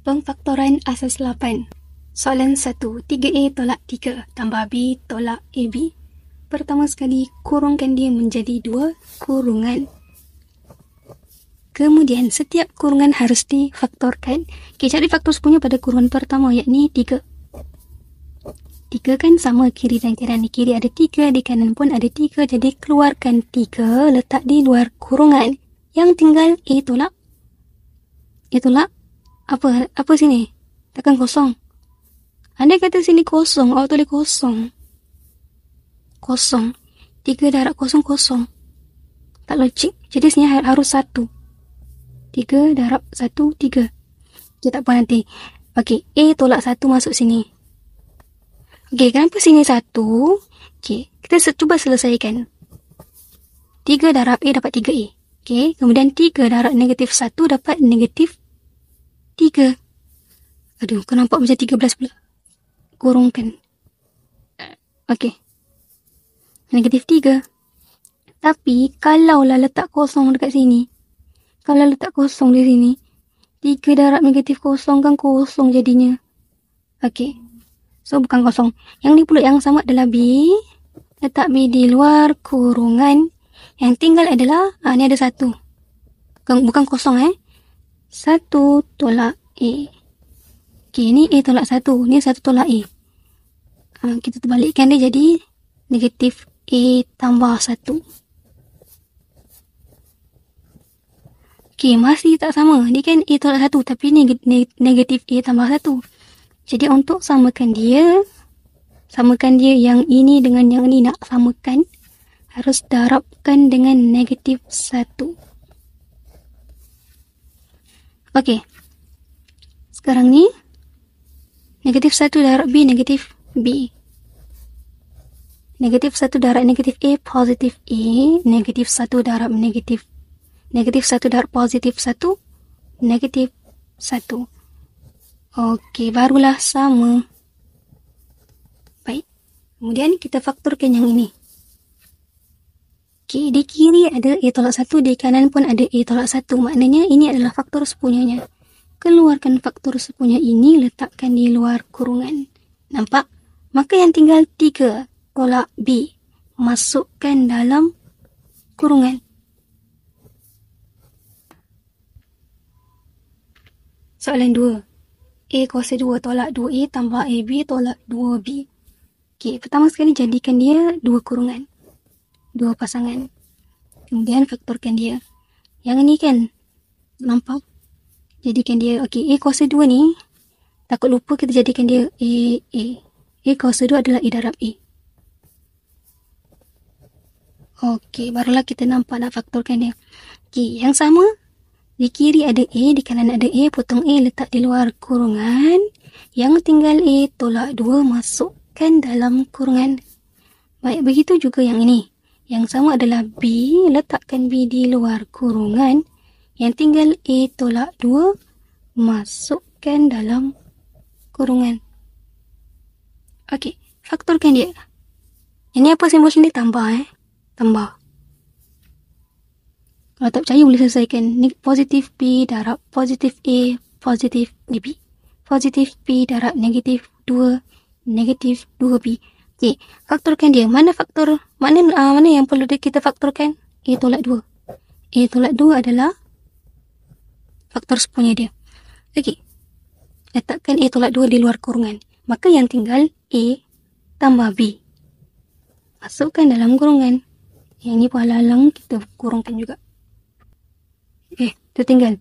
Pemfaktoran asas 8. Soalan 1. 3A tolak 3 tambah B tolak AB. Pertama sekali, kurungkan dia menjadi 2 kurungan. Kemudian, setiap kurungan harus difaktorkan. Okay, cari faktor sepunya pada kurungan pertama, yakni 3. 3 kan sama kiri dan kanan. Di kiri ada 3, di kanan pun ada 3. Jadi, keluarkan 3, letak di luar kurungan. Yang tinggal A tolak. A tolak apa sini? Takkan kosong. Andai kata sini kosong, awak tulis kosong. Kosong. 3 darab kosong, kosong. Tak logik. Jadi sini harus 1. 3 darab 1, 3. Okay, tak apa nanti. Okay, A tolak 1 masuk sini. Okay, kenapa sini 1? Okay, kita cuba selesaikan. 3 darab A dapat 3A. Okay, kemudian 3 darab negatif 1 dapat negatif 3. Aduh, kau nampak macam 13 pula. Kurungkan. Okey. Negatif 3. Tapi, kalaulah letak kosong dekat sini. Kalau letak kosong di sini. 3 darab negatif kosong kan kosong jadinya. Okey. So, bukan kosong. Yang ni pula yang sama adalah B. Letak B di luar kurungan. Yang tinggal adalah, ni ada 1. Bukan kosong 1 tolak A. Okay, ni A tolak 1. Ni 1 tolak A. Kita terbalikkan dia jadi negatif A tambah 1. Okay, masih tak sama. Ni kan A tolak 1 tapi negatif A tambah 1. Jadi untuk samakan dia yang ini dengan yang ini nak samakan, harus darabkan dengan negatif 1. Okey. Sekarang ni negatif 1 darab B, negatif B. Negatif 1 darab negatif A, positif A. Negatif 1 darab negatif 1 darab positif 1, negatif 1. Okey, barulah sama. Baik. Kemudian kita faktorkan yang ini. Okey, di kiri ada A tolak 1, di kanan pun ada A tolak 1. Maknanya ini adalah faktor sepunyanya. Keluarkan faktor sepunya ini, letakkan di luar kurungan. Nampak? Maka yang tinggal 3 tolak B. Masukkan dalam kurungan. Soalan 2. A kuasa 2 tolak 2A tambah AB tolak 2B. Okey, pertama sekali jadikan dia 2 kurungan. 2 pasangan. Kemudian faktorkan dia. Yang ni kan, nampak? Jadikan dia, okey, A kuasa 2 ni, takut lupa kita jadikan dia A. A kuasa 2 adalah A darab A. Okey, barulah kita nampak nak faktorkan dia. Okey, yang sama, di kiri ada A, di kanan ada A, potong A, letak di luar kurungan. Yang tinggal A tolak 2, masukkan dalam kurungan. Baik, begitu juga yang ini. Yang sama adalah B, letakkan B di luar kurungan. Yang tinggal A tolak 2, masukkan dalam kurungan. Okey, faktorkan dia. Ini apa simbol sini? Tambah Tambah. Kalau tak percaya boleh selesaikan. Ni positif B darab positif A, positif B. Positif B darab negatif 2, negatif 2B. Okey, faktorkan dia. Mana yang perlu kita faktorkan? A tolak 2. A tolak 2 adalah faktor sepunya dia. Okey. Letakkan A tolak 2 di luar kurungan. Maka yang tinggal A tambah B. Masukkan dalam kurungan. Yang ni pun halang kita kurungkan juga. Itu tinggal.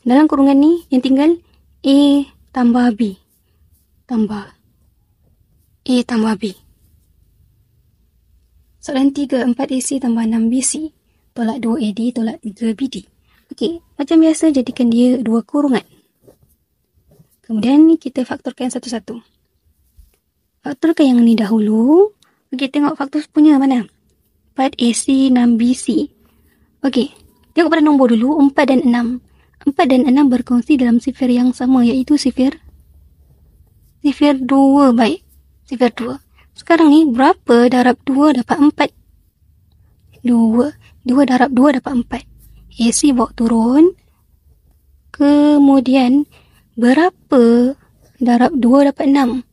Dalam kurungan ni yang tinggal A tambah B. Tambah A tambah B. Soalan 3, 4AC tambah 6BC. Tolak 2AD, tolak 3BD. Okey, macam biasa jadikan dia 2 kurungan. Kemudian kita faktorkan satu-satu. Faktorkan yang ni dahulu. Okey, tengok faktor punya mana? 4AC, 6BC. Okey, tengok pada nombor dulu, 4 dan 6. 4 dan 6 berkongsi dalam sifir yang sama, iaitu sifir 2. Baik. Sifir 2. Sekarang ni, berapa darab 2 dapat 4? 2. 2 darab 2 dapat 4. AC bawa turun. Kemudian, berapa darab 2 dapat 6?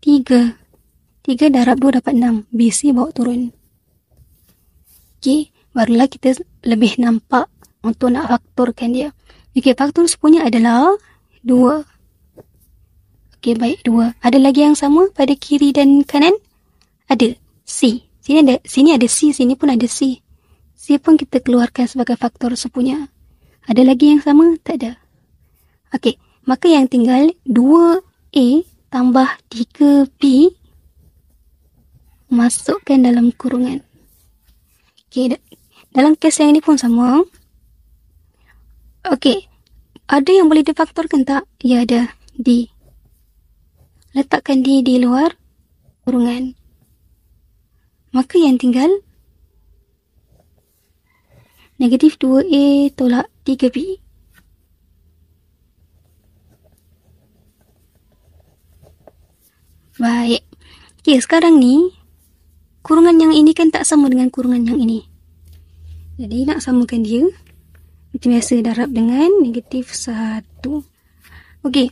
3. 3 darab 2 dapat 6. BC bawa turun. Okey, barulah kita lebih nampak untuk nak faktorkan dia. Okey, faktor sepunya adalah 2. Okey, baik 2. Ada lagi yang sama pada kiri dan kanan? Ada. C. Sini ada C, sini pun ada C. C pun kita keluarkan sebagai faktor sepunya. Ada lagi yang sama? Tak ada. Okey, maka yang tinggal 2A tambah 3B masukkan dalam kurungan. Okey, dalam kes yang ini pun sama. Okey, ada yang boleh difaktorkan tak? Ya, ada. D. Letakkan D di luar kurungan. Maka yang tinggal negatif 2A tolak 3B. Baik. Okey, sekarang ni kurungan yang ini kan tak sama dengan kurungan yang ini. Jadi nak samakan dia, macam biasa darab dengan negatif 1. Okey,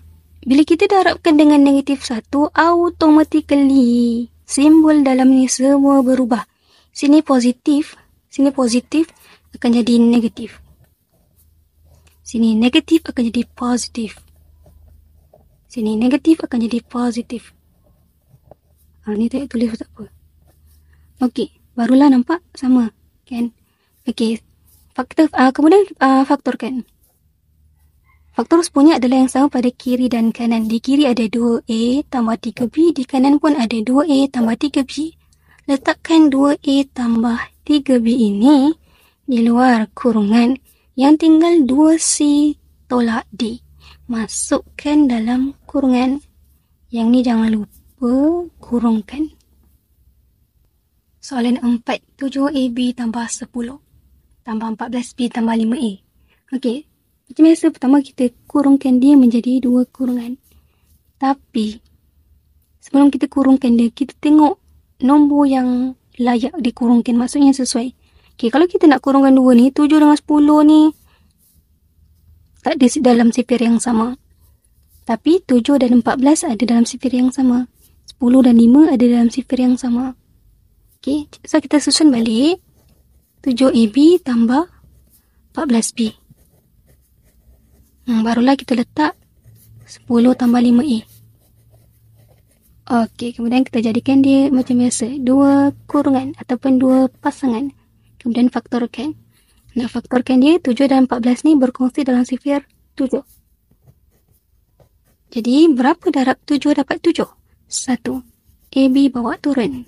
bila kita darabkan dengan negatif 1, automatically simbol dalam ni semua berubah. Sini positif akan jadi negatif. Sini negatif akan jadi positif. Sini negatif akan jadi positif. Ni tak tulis tak apa. Okey, barulah nampak sama kan? Okey, kemudian faktorkan. Faktor sepunya adalah yang sama pada kiri dan kanan. Di kiri ada 2A tambah 3B, di kanan pun ada 2A tambah 3B. Letakkan 2A tambah 3B ini di luar kurungan. Yang tinggal 2C tolak D. Masukkan dalam kurungan. Yang ni jangan lupa kurungkan. Soalan 4. 7AB tambah 10 tambah 14B tambah 5A. Okey, macam biasa pertama kita kurungkan dia menjadi 2 kurungan. Tapi sebelum kita kurungkan dia, kita tengok nombor yang layak dikurungkan, maksudnya sesuai. Okey, kalau kita nak kurungkan 2 ni, 7 dengan 10 ni tak ada dalam sifir yang sama. Tapi 7 dan 14 ada dalam sifir yang sama. 10 dan 5 ada dalam sifir yang sama. Okey, so kita susun balik. 7AB tambah 14B. Barulah kita letak 10 tambah 5A. Okey, kemudian kita jadikan dia macam biasa. 2 kurungan ataupun 2 pasangan. Kemudian faktorkan. Nak faktorkan dia, 7 dan 14 ni berkongsi dalam sifir 7. Jadi, berapa darab 7 dapat 7? 1. AB bawa turun.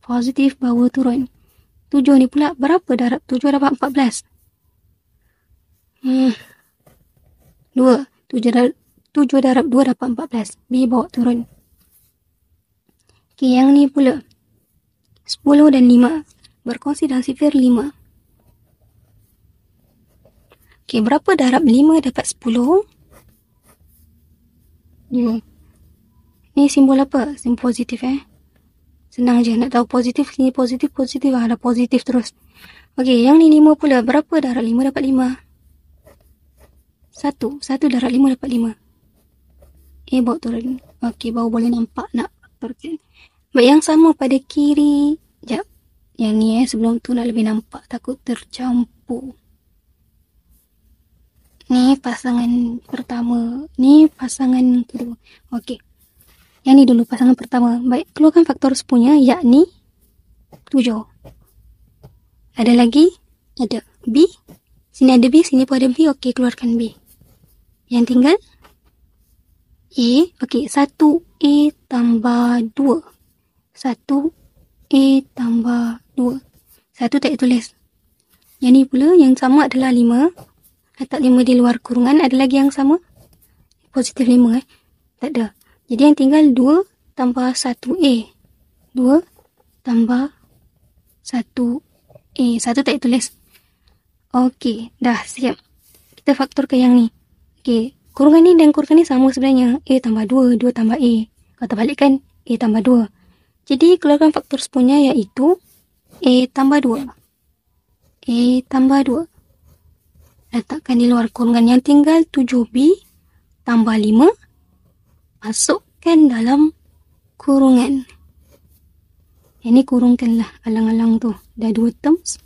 Positif bawa turun. 7 ni pula berapa darab 7 dapat 14? 2. 7 darab 2 dapat 14. B bawa turun. Okey, yang ni pula 10 dan 5 berkongsi dalam sifir 5. Okey, berapa darab 5 dapat 10? 2. Ni simbol apa? Simbol positif Senang je nak tahu positif. Sini positif. Ada positif terus. Okey, yang ni 5 pula. Berapa darab 5 dapat 5? 1. 1 darab 5 dapat 5. Bawa turun. Okey, baru boleh nampak nak faktorkan. Baik, yang sama pada kiri. Sekejap. Yang ni sebelum tu nak lebih nampak. Takut tercampur. Ni pasangan pertama. Ni pasangan kedua. Okey. Yang ni dulu pasangan pertama. Baik, keluarkan faktor sepunya, yakni 7. Ada lagi? Ada B. Sini ada B, sini pun ada B. Okey, keluarkan B. Yang tinggal A. Okey, 1A tambah 2. 1A tambah 2. 1 tak tulis. Yang ni pula, yang sama adalah 5. Letak 5 di luar kurungan. Ada lagi yang sama? Positif 5 Tak ada. Jadi yang tinggal 2 tambah 1A. 2 tambah 1A. 1 tak tulis. Okey, dah siap. Kita faktorkan yang ni. Okey, kurungan ni dan kurungan ni sama sebenarnya. A tambah 2, 2 tambah A. Kalau terbalikkan, A tambah 2. Jadi keluarkan faktor sepunya iaitu A tambah 2. A tambah 2. letakkan di luar kurungan. Yang tinggal 7B tambah 5, masukkan dalam kurungan. Ini kurungkanlah alang-alang tu. Dah 2 terms.